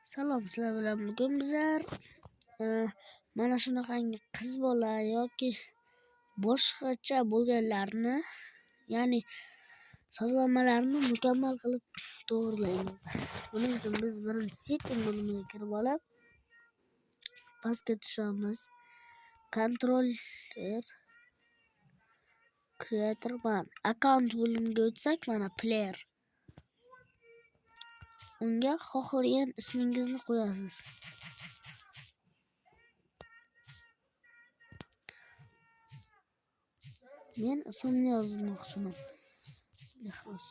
Salom, sizlar bilan bugun bizlar mana shunaqangi qiz bola yoki boshqacha bo'lganlarni, ya'ni sozlanmalarni mukammal qilib to'g'rilaymiz. Buning uchun biz birinchi setting bo'limiga kirib olib, pastga tushamiz. Controller creator account bo'limiga o'tsak, mana player. Unga xohlagan ismingizni qo'yasiz. Men ismimni yozmoqchiman. Behruz.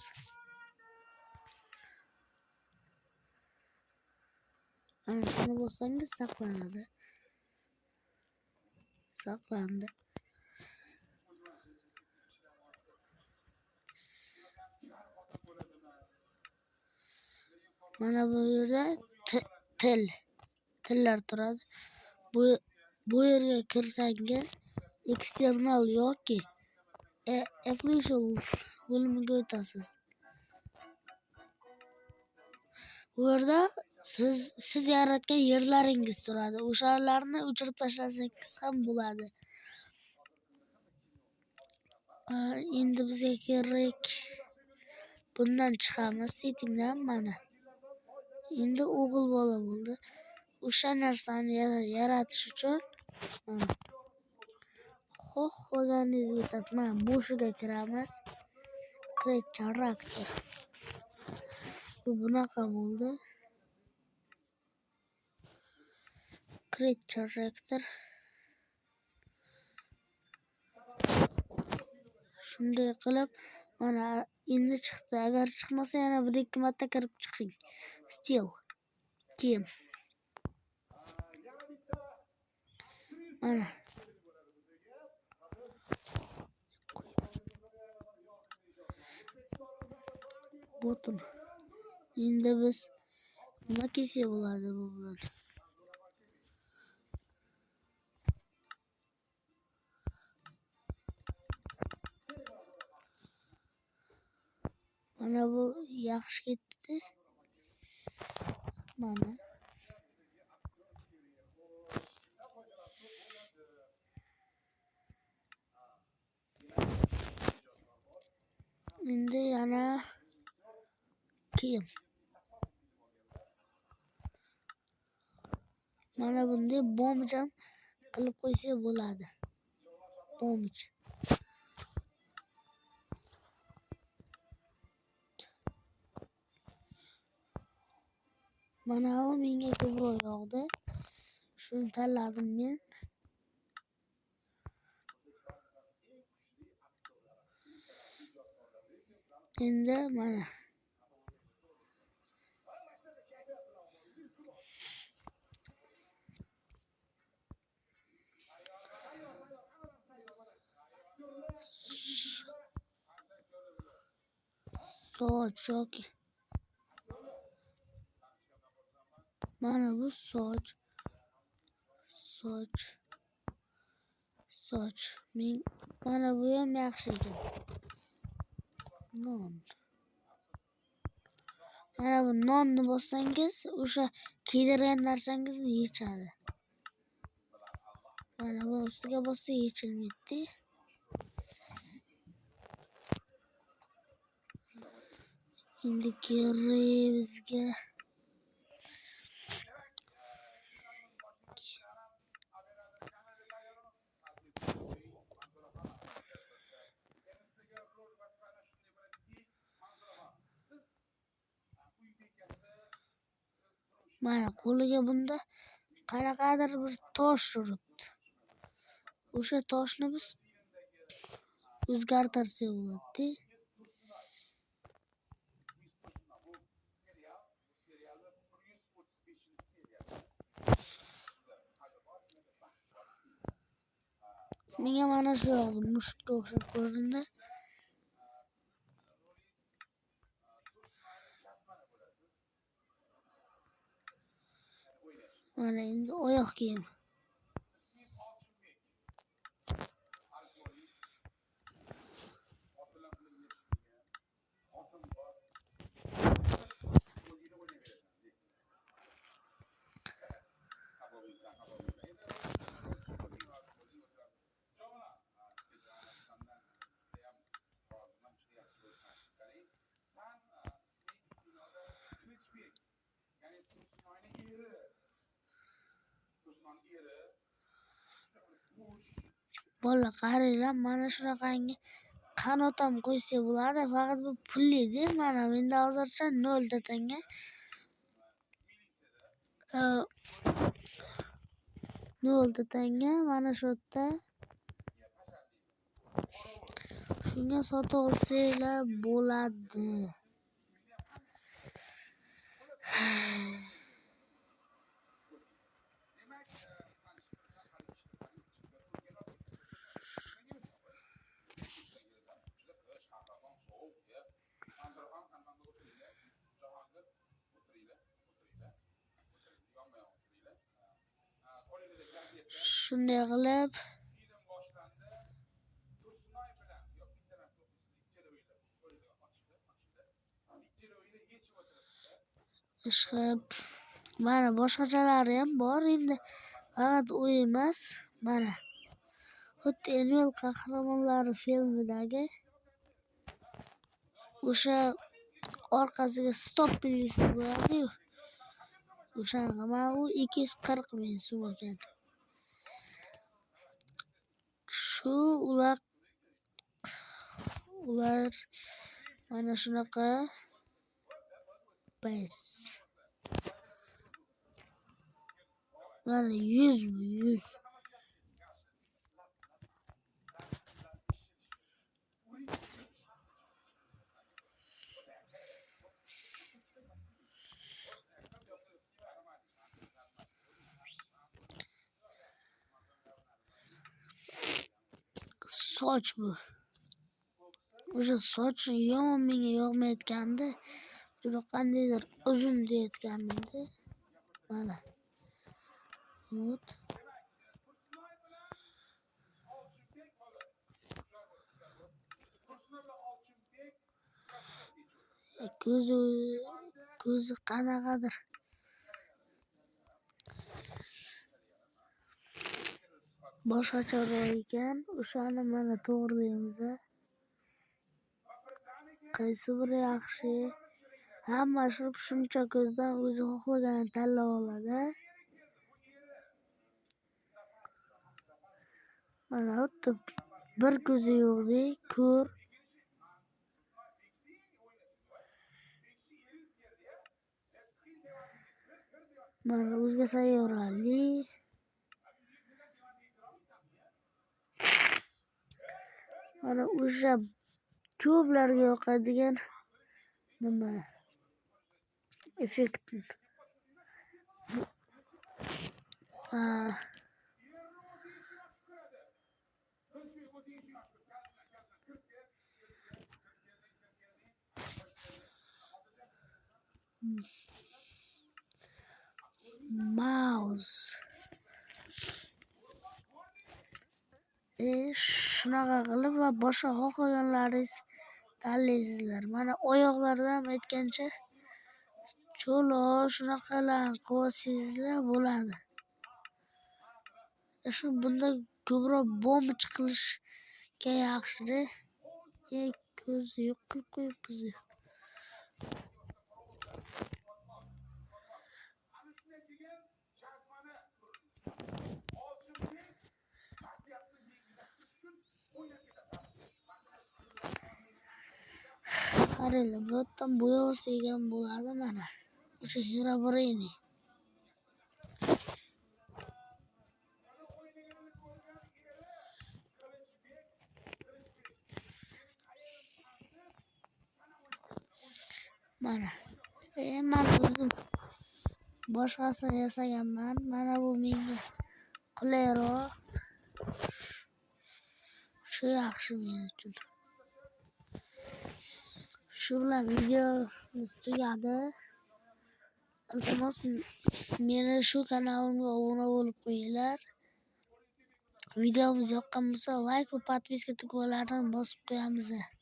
Ana shuni bossangiz saqlanadi. Saqlandi. Mana bu yerda tillar turadi. Bu yerga kirsangiz eksternal yoki official bo'limiga o'tasiz. Bu yerda siz yaratgan yerlaringiz turadi. O'shalarni o'chirib tashlasangiz ham bo'ladi. Endi bizga kerak, bundan chiqamiz settingdan mana. Endi o'g'il bola bo'ldi. O'sha narsani yaratish uchun mana xohlaganingizga o'tasiz. Mana bo'shiga kiramiz. Create character. Bu bunaqa bo'ldi. Create character. Shunday qilib mana endi chiqdi. Agar chiqmasa yana 1-2 marta kirib chiqing. Still keyin mana button. Endi biz nima kelsa bo'ladi bu bilan. Mana bu yaxshi ketdi. Mana endi yana keyin mana bunday bomb ham qilib qo'ysa bo'ladi. Bomb. Mana bu menga ko'proq yoqdi. Shuni tanladim men. Endi mana soch yoki mana bu soch. Mana bu ham yaxshi ekan. Non. Mana bu nonni bossangiz, o'sha kiydirgan narsangizni yechadi. Mana bu ustiga bossa yechilmaydi. Endi kerak bizga mana qo'liga bunda qanaqadir bir tosh turibdi. O'sha toshni biz o'zgartirsak bo'ladi. Menga mana shu yoqda mushukka o'xshab ko'rindi. Mana endi oyoq kiyim. Bolalar qaranglar, mana shunaqangi qanot ham qo'ysa bo'ladi, faqat bu pulli-da. Mana menda hozircha 0 ta tanga. 0 ta tanga mana shu yerda. Shunga sotib olsanglar bo'ladi. Shunday qilib ishqib, mana boshqachalari ham bor endi, faqat u emas. Mana xuddi Animal qahramonlari filmidagi o'sha orqasiga stop belgisi bo'ladi-yu, o'shanaqa. Mana u 240 ming so'm ekan. Shu ular mana shunaqa pes. Mana 100. Soch bu. O'sha soch yomon menga yoqmayotgandi. Juda qandaydir uzun deyotgandimda. Mana. Вот. Ko'zi qanaqadir. Boshqacharoq ekan. O'shani mana to'g'rilaymiz. Qaysi biri yaxshi? Hamma shuncha ko'zdan o'zi xohlaganini tanlab oladi. Mana xuddi bir ko'zi yo'qdek, ko'r. Mana o'zga sayyorali. Mana o'sha ko'plarga yoqadigan nima? Effekt. Mouse. Shunaqa qilib va boshqa xohlaganlaringiz tanlaysizlar. Mana oyoqlardan ham aytgancha cho'loq shunaqalarni qilsangizlar bo'ladi. Shu bunda ko'proq bomba chiqilishga yaxshi-da. Ko'zi yo'q qilib qo'yibmiz. Qaranglar, bu yerdan bo'ya olsak bo'ladi mana. O'sha Herobrine. Mana. Men o'zim boshqasini yasaganman. Mana bu menga qulayroq. Shu yaxshi men uchun. Shu bilan videomiz tugadi. Iltimos meni shu kanalimga obuna bo'lib qo'yinglar. Videomiz yoqqan bo'lsa like va podpiska tugmalarini bosib qo'yamiz.